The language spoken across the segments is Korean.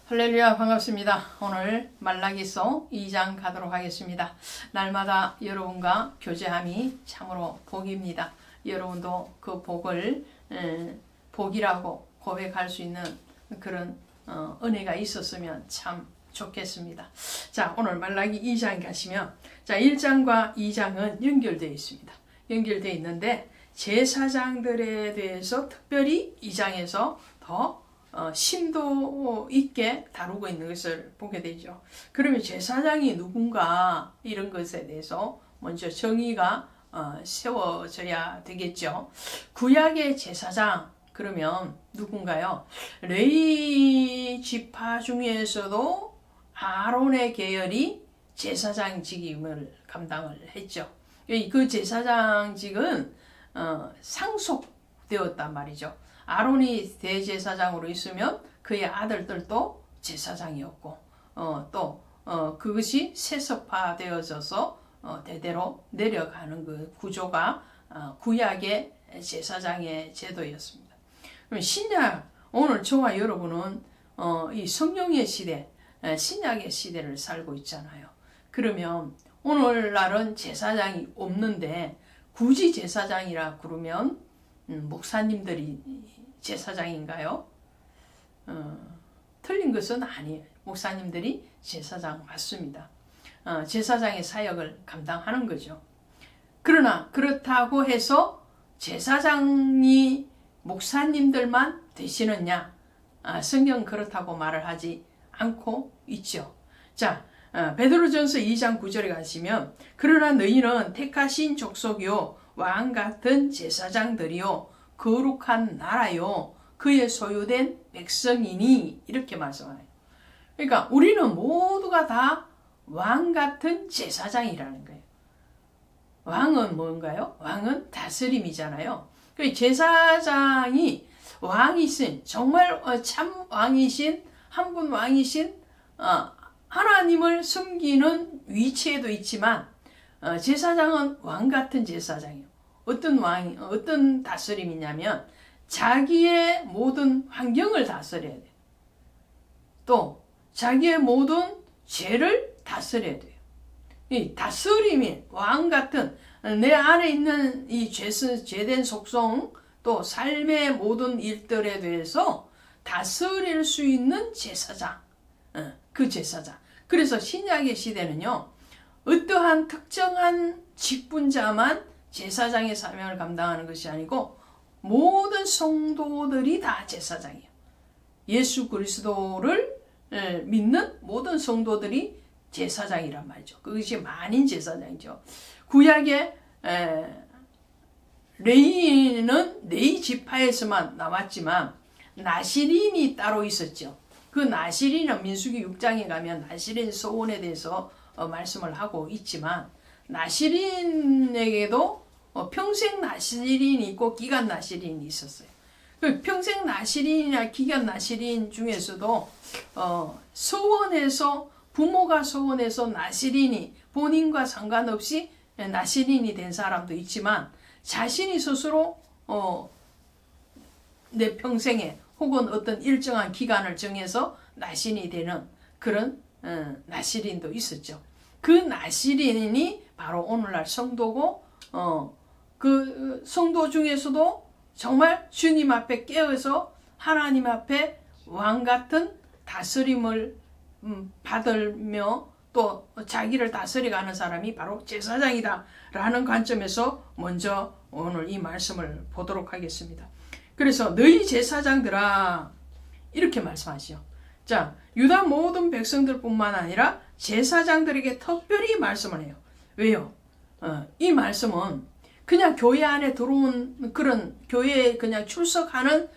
할렐루야, 반갑습니다. 오늘 말라기서 2장 가도록 하겠습니다. 날마다 여러분과 교제함이 참으로 복입니다. 여러분도 그 복을 복이라고 고백할 수 있는 그런 은혜가 있었으면 참 좋겠습니다. 자, 오늘 말라기 2장 가시면, 자, 1장과 2장은 연결되어 있습니다. 연결되어 있는데 제사장들에 대해서 특별히 2장에서 더 심도 있게 다루고 있는 것을 보게 되죠. 그러면 제사장이 누군가 이런 것에 대해서 먼저 정의가 세워져야 되겠죠. 구약의 제사장 그러면 누군가요? 레위 지파 중에서도 아론의 계열이 제사장직임을 감당을 했죠. 그 제사장직은 상속되었단 말이죠. 아론이 대제사장으로 있으면 그의 아들들도 제사장이었고 또 그것이 세습화되어져서 대대로 내려가는 그 구조가 구약의 제사장의 제도였습니다. 그럼 신약, 오늘 저와 여러분은 이 성령의 시대, 신약의 시대를 살고 있잖아요. 그러면 오늘날은 제사장이 없는데 굳이 제사장이라 그러면 목사님들이 제사장인가요? 틀린 것은 아니에요. 목사님들이 제사장 맞습니다. 제사장의 사역을 감당하는 거죠. 그러나 그렇다고 해서 제사장이 목사님들만 되시느냐? 성경은 그렇다고 말을 하지 않고 있죠. 자, 베드로전서 2장 9절에 가시면 그러나 너희는 택하신 족속이요 왕 같은 제사장들이요 거룩한 나라요 그의 소유된 백성이니 이렇게 말씀하네요. 그러니까 우리는 모두가 다 왕 같은 제사장이라는 거예요. 왕은 뭔가요? 왕은 다스림이잖아요. 제사장이 왕이신, 정말 참 왕이신, 한 분 왕이신 하나님을 섬기는 위치에도 있지만 제사장은 왕 같은 제사장이에요. 어떤 다스림이냐면 자기의 모든 환경을 다스려야 돼요. 또 자기의 모든 죄를 다스려야 돼요. 이 다스림이 왕 같은 내 안에 있는 이 죄된 속성 또 삶의 모든 일들에 대해서 다스릴 수 있는 제사장, 그 제사장. 그래서 신약의 시대는요. 어떠한 특정한 직분자만 제사장의 사명을 감당하는 것이 아니고 모든 성도들이 다 제사장이에요. 예수 그리스도를 믿는 모든 성도들이 제사장이란 말이죠. 그것이 만인 제사장이죠. 구약의 레위인은 레위 지파에서만 나왔지만 나시린이 따로 있었죠. 그 나시린은 민수기 6장에 가면 나시린 소원에 대해서 말씀을 하고 있지만 나시린에게도 평생 나시린이 있고 기간 나시린이 있었어요. 평생 나시린이나 기간 나시린 중에서도 서원에서 부모가 서원해서 나시린이 본인과 상관없이 나시린이 된 사람도 있지만 자신이 스스로 내 평생에 혹은 어떤 일정한 기간을 정해서 나신이 되는 그런 나시린도 있었죠. 그 나시린이 바로 오늘날 성도고 그 성도 중에서도 정말 주님 앞에 깨어서 하나님 앞에 왕 같은 다스림을 받으며 또 자기를 다스려가는 사람이 바로 제사장이다 라는 관점에서 먼저 오늘 이 말씀을 보도록 하겠습니다. 그래서 너희 제사장들아 이렇게 말씀하시죠. 자, 유다 모든 백성들뿐만 아니라 제사장들에게 특별히 말씀을 해요. 왜요? 이 말씀은 그냥 교회 안에 들어온 그런 교회에 그냥 출석하는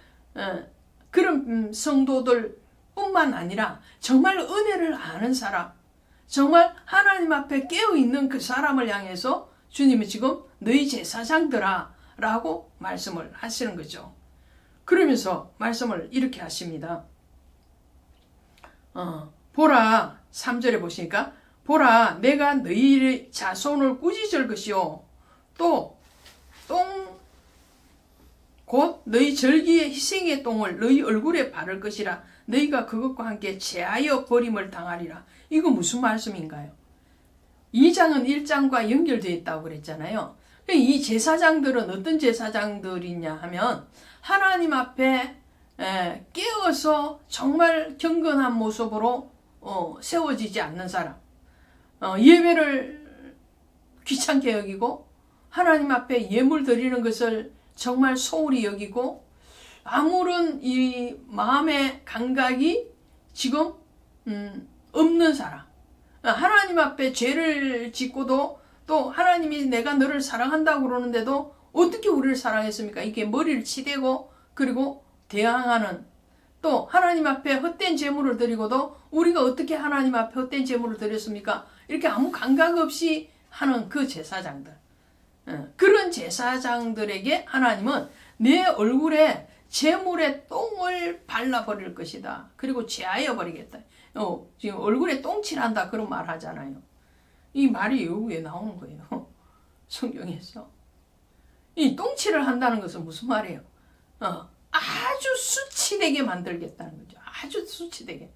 그런 성도들 뿐만 아니라 정말 은혜를 아는 사람, 정말 하나님 앞에 깨어있는 그 사람을 향해서 주님이 지금 너희 제사장들아 라고 말씀을 하시는 거죠. 그러면서 말씀을 이렇게 하십니다. 보라, 3절에 보시니까 보라 내가 너희 자손을 꾸짖을 것이요 또 곧 너희 절기의 희생의 똥을 너희 얼굴에 바를 것이라. 너희가 그것과 함께 제하여 버림을 당하리라. 이거 무슨 말씀인가요? 2장은 1장과 연결되어 있다고 그랬잖아요. 이 제사장들은 어떤 제사장들이냐 하면 하나님 앞에 깨어서 정말 경건한 모습으로 세워지지 않는 사람, 예배를 귀찮게 여기고 하나님 앞에 예물 드리는 것을 정말 소홀히 여기고 아무런 이 마음의 감각이 지금 없는 사람, 하나님 앞에 죄를 짓고도 또 하나님이 내가 너를 사랑한다고 그러는데도 어떻게 우리를 사랑했습니까? 이렇게 머리를 치대고 그리고 대항하는, 또 하나님 앞에 헛된 제물을 드리고도 우리가 어떻게 하나님 앞에 헛된 제물을 드렸습니까? 이렇게 아무 감각 없이 하는 그 제사장들, 그런 제사장들에게 하나님은 내 얼굴에 제물의 똥을 발라버릴 것이다. 그리고 제하여 버리겠다. 지금 얼굴에 똥칠한다 그런 말 하잖아요. 이 말이 여기에 나오는 거예요. 성경에서. 이 똥칠을 한다는 것은 무슨 말이에요? 아주 수치되게 만들겠다는 거죠. 아주 수치되게.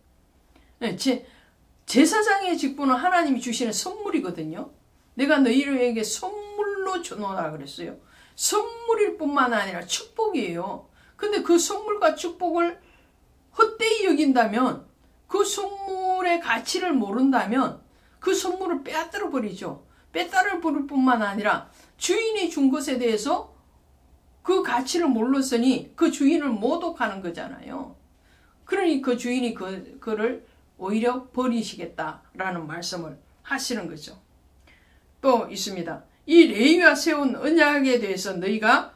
제사장의 직분은 하나님이 주시는 선물이거든요. 내가 너희에게 선물로 주노라 그랬어요. 선물일 뿐만 아니라 축복이에요. 근데 그 선물과 축복을 헛되이 여긴다면, 그 선물의 가치를 모른다면 그 선물을 빼앗들어 버리죠. 빼앗들어 버릴 뿐만 아니라 주인이 준 것에 대해서 그 가치를 몰랐으니 그 주인을 모독하는 거잖아요. 그러니 그 주인이 그를 오히려 버리시겠다라는 말씀을 하시는 거죠. 또 있습니다. 이 레위와 세운 언약에 대해서 너희가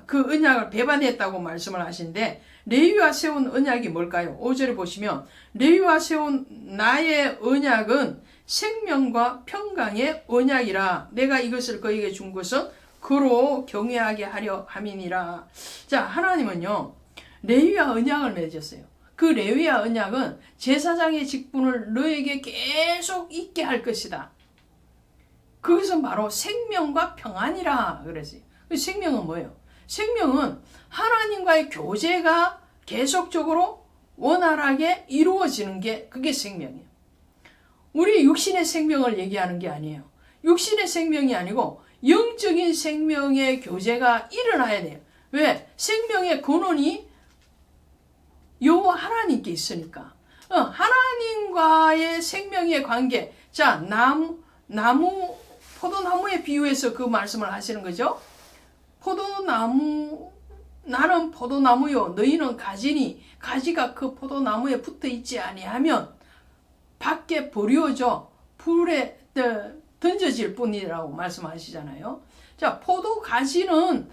그 언약을 배반했다고 말씀을 하신데, 레위와 세운 언약이 뭘까요? 5절에 보시면 레위와 세운 나의 언약은 생명과 평강의 언약이라. 내가 이것을 그에게 준 것은 그로 경외하게 하려 함이니라. 자, 하나님은요 레위와 언약을 맺었어요. 그 레위와 언약은 제사장의 직분을 너에게 계속 있게 할 것이다. 그것은 바로 생명과 평안이라 그랬어요. 생명은 뭐예요? 생명은 하나님과의 교제가 계속적으로 원활하게 이루어지는 게 그게 생명이에요. 우리 육신의 생명을 얘기하는 게 아니에요. 육신의 생명이 아니고 영적인 생명의 교제가 일어나야 돼요. 왜? 생명의 근원이 여호와 하나님께 있으니까. 하나님과의 생명의 관계. 자, 포도나무에 비유해서 그 말씀을 하시는 거죠. 나는 포도나무요 너희는 가지니 가지가 그 포도나무에 붙어 있지 아니하면 밖에 버려져 불에 던져질 뿐이라고 말씀하시잖아요. 자, 포도 가지는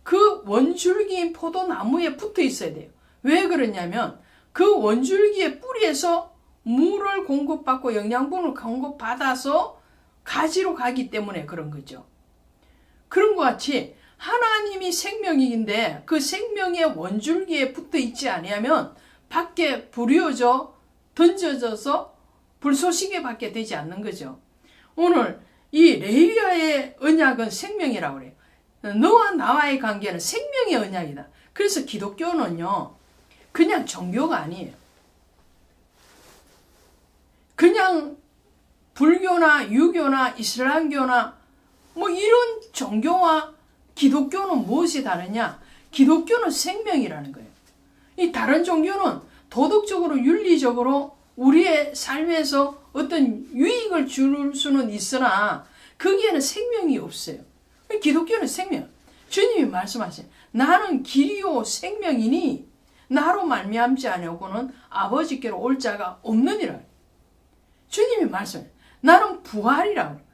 그 원줄기인 포도나무에 붙어 있어야 돼요. 왜 그러냐면 그 원줄기의 뿌리에서 물을 공급받고 영양분을 공급받아서 가지로 가기 때문에 그런 거죠. 그런 것 같이 하나님이 생명인데 그 생명의 원줄기에 붙어 있지 아니하면 밖에 부려져 던져져서 불쏘시개 밖에 되지 않는 거죠. 오늘 이 레위와의 언약은 생명이라고 그래요. 너와 나와의 관계는 생명의 언약이다. 그래서 기독교는요 그냥 종교가 아니에요. 그냥 불교나 유교나 이슬람교나 뭐 이런 종교와 기독교는 무엇이 다르냐? 기독교는 생명이라는 거예요. 이 다른 종교는 도덕적으로 윤리적으로 우리의 삶에서 어떤 유익을 줄 수는 있으나 거기에는 생명이 없어요. 기독교는 생명. 주님이 말씀하세요. 나는 길이요 생명이니 나로 말미암지 아니하고는 아버지께로 올 자가 없느니라. 주님이 말씀해요. 나는 부활이라고.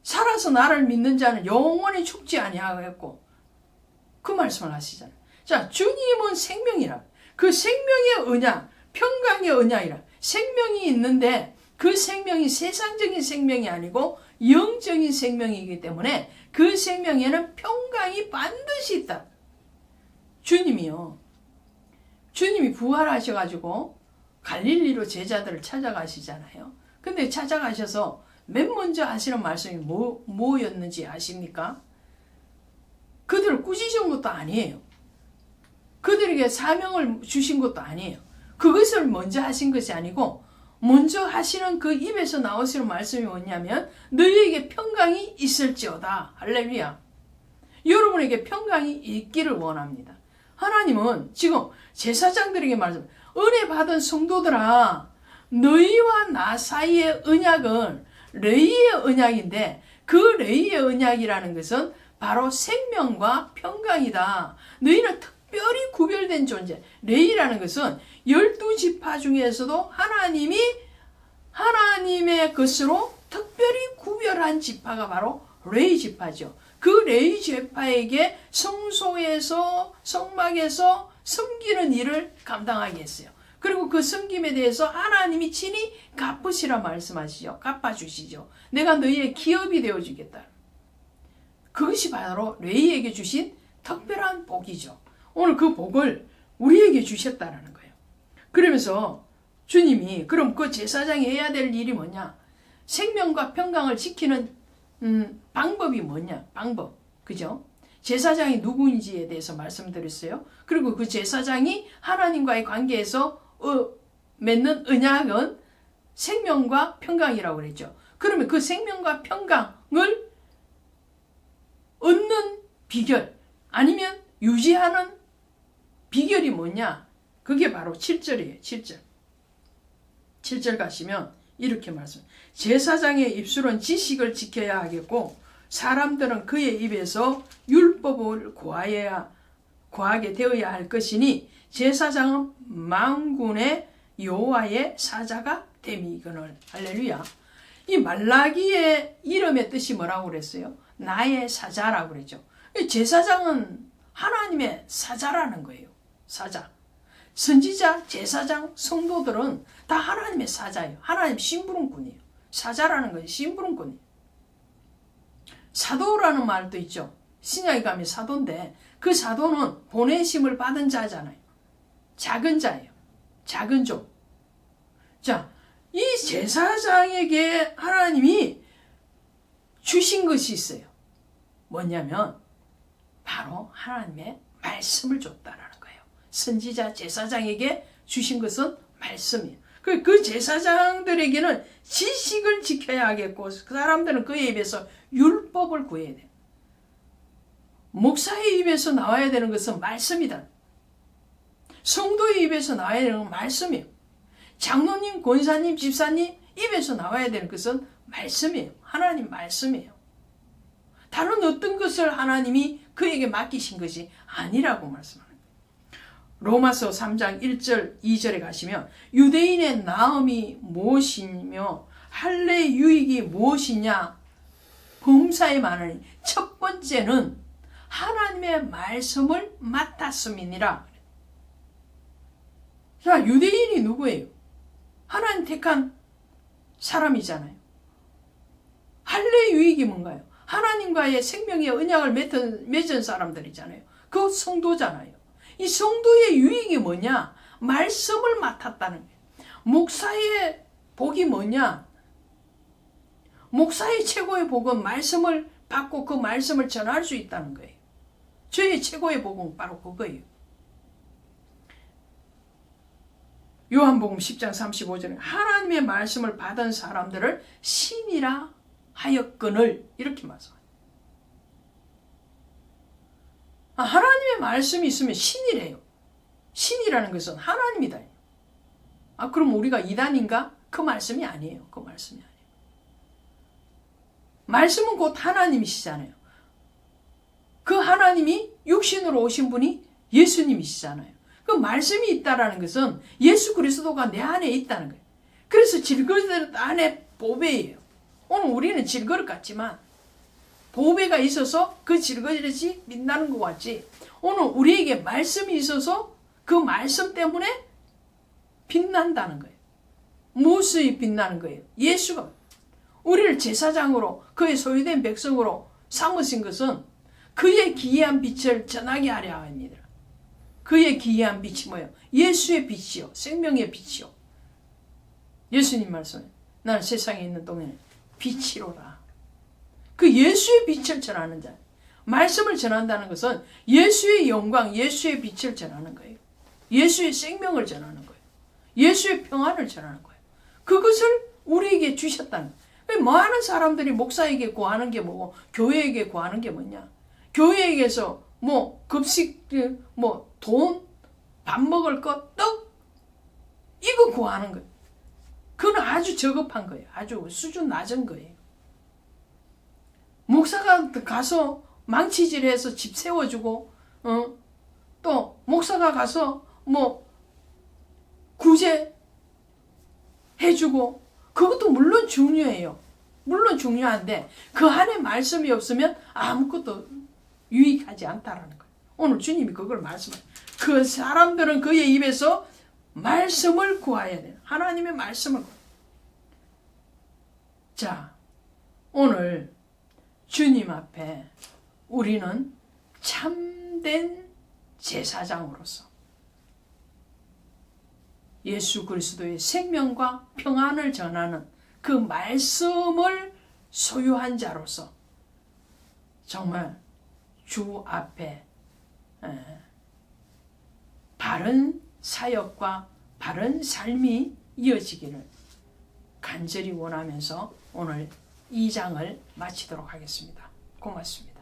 살아서 나를 믿는 자는 영원히 죽지 아니하겠고 그 말씀을 하시잖아요. 자, 주님은 생명이라. 그 생명의 언약, 평강의 언약이라. 생명이 있는데 그 생명이 세상적인 생명이 아니고 영적인 생명이기 때문에 그 생명에는 평강이 반드시 있다. 주님이요. 주님이 부활하셔가지고 갈릴리로 제자들을 찾아가시잖아요. 근데 찾아가셔서 맨 먼저 하시는 말씀이 뭐였는지 아십니까? 그들을 꾸짖은 것도 아니에요. 그들에게 사명을 주신 것도 아니에요. 그것을 먼저 하신 것이 아니고 먼저 하시는 그 입에서 나오시는 말씀이 뭐냐면 너희에게 평강이 있을지어다. 할렐루야. 여러분에게 평강이 있기를 원합니다. 하나님은 지금 제사장들에게 말씀, 은혜 받은 성도들아, 너희와 나 사이의 언약은 레위의 언약인데 그 레위의 언약이라는 것은 바로 생명과 평강이다. 너희는 특별히 구별된 존재. 레위라는 것은 12지파 중에서도 하나님의 것으로 특별히 구별한 지파가 바로 레위 지파죠. 그 레위 지파에게 성소에서 성막에서 섬기는 일을 감당하게 했어요. 그리고 그 섬김에 대해서 하나님이 친히 갚으시라 말씀하시죠. 갚아주시죠. 내가 너희의 기업이 되어주겠다. 그것이 바로 레위에게 주신 특별한 복이죠. 오늘 그 복을 우리에게 주셨다는 거예요. 그러면서 주님이 그럼 그 제사장이 해야 될 일이 뭐냐? 생명과 평강을 지키는 방법이 뭐냐? 방법. 그죠? 제사장이 누구인지에 대해서 말씀드렸어요. 그리고 그 제사장이 하나님과의 관계에서 맺는 언약은 생명과 평강이라고 그랬죠. 그러면 그 생명과 평강을 얻는 비결 아니면 유지하는 비결이 뭐냐? 그게 바로 7절이에요. 7절. 7절 가시면 이렇게 말씀. 제사장의 입술은 지식을 지켜야 하겠고 사람들은 그의 입에서 율법을 구하게 되어야 할 것이니 제사장은 만군의 여호와의 사자가 됨이거늘. 할렐루야. 이 말라기의 이름의 뜻이 뭐라고 그랬어요? 나의 사자라고 그랬죠. 제사장은 하나님의 사자라는 거예요. 사자. 선지자, 제사장, 성도들은 다 하나님의 사자예요. 하나님 심부름꾼이에요. 사자라는 것이 심부름꾼이에요. 사도라는 말도 있죠. 신약에 가면 사도인데 그 사도는 보내심을 받은 자잖아요. 작은 자예요. 작은 종. 자, 이 제사장에게 하나님이 주신 것이 있어요. 뭐냐면 바로 하나님의 말씀을 줬다라는 거예요. 선지자 제사장에게 주신 것은 말씀이에요. 그 제사장들에게는 지식을 지켜야 하겠고 그 사람들은 그의 입에서 율법을 구해야 돼요. 목사의 입에서 나와야 되는 것은 말씀이다. 성도의 입에서 나와야 되는 건 말씀이에요. 장로님, 권사님, 집사님 입에서 나와야 되는 것은 말씀이에요. 하나님 말씀이에요. 다른 어떤 것을 하나님이 그에게 맡기신 것이 아니라고 말씀합니다. 로마서 3장 1절 2절에 가시면 유대인의 나음이 무엇이며 할례 유익이 무엇이냐 범사에 많으니 첫 번째는 하나님의 말씀을 맡았음이니라. 자, 유대인이 누구예요? 하나님 택한 사람이잖아요. 할례 유익이 뭔가요? 하나님과의 생명의 언약을 맺은 사람들이잖아요. 그 성도잖아요. 이 성도의 유익이 뭐냐? 말씀을 맡았다는 거예요. 목사의 복이 뭐냐? 목사의 최고의 복은 말씀을 받고 그 말씀을 전할 수 있다는 거예요. 저의 최고의 복은 바로 그거예요. 요한복음 10장 35절에 하나님의 말씀을 받은 사람들을 신이라 하였거늘 이렇게 말씀합니다. 하나님의 말씀이 있으면 신이래요. 신이라는 것은 하나님이다. 그럼 우리가 이단인가? 그 말씀이 아니에요. 그 말씀이 아니에요. 말씀은 곧 하나님이시잖아요. 그 하나님이 육신으로 오신 분이 예수님이시잖아요. 그 말씀이 있다라는 것은 예수 그리스도가 내 안에 있다는 거예요. 그래서 질그릇 안에 보배예요. 오늘 우리는 질그릇 같지만 보배가 있어서 그 질그릇이 빛나는 것 같지. 오늘 우리에게 말씀이 있어서 그 말씀 때문에 빛난다는 거예요. 무엇이 빛나는 거예요? 예수가 우리를 제사장으로 그의 소유된 백성으로 삼으신 것은 그의 기이한 빛을 전하게 하려 합니다. 그의 기이한 빛이 뭐예요? 예수의 빛이요. 생명의 빛이요. 예수님 말씀에 나는 세상에 있는 동안에 빛이로라. 그 예수의 빛을 전하는 자. 말씀을 전한다는 것은 예수의 영광, 예수의 빛을 전하는 거예요. 예수의 생명을 전하는 거예요. 예수의 평안을 전하는 거예요. 그것을 우리에게 주셨다는 거예요. 많은 사람들이 목사에게 구하는 게 뭐고 교회에게 구하는 게 뭐냐. 교회에게서 뭐 급식, 뭐 돈, 밥 먹을 것, 떡 이거 구하는 거예요. 그건 아주 저급한 거예요. 아주 수준 낮은 거예요. 목사가 가서 망치질해서 집 세워주고, 또 목사가 가서 뭐 구제 해주고, 그것도 물론 중요해요. 물론 중요한데 그 안에 말씀이 없으면 아무것도 유익하지 않다라는 거예요. 오늘 주님이 그걸 말씀해요. 그 사람들은 그의 입에서 말씀을 구해야 돼요. 하나님의 말씀을 구해요. 자, 오늘 주님 앞에 우리는 참된 제사장으로서 예수 그리스도의 생명과 평안을 전하는 그 말씀을 소유한 자로서 정말 주 앞에 바른 사역과 바른 삶이 이어지기를 간절히 원하면서 오늘 2장을 마치도록 하겠습니다. 고맙습니다.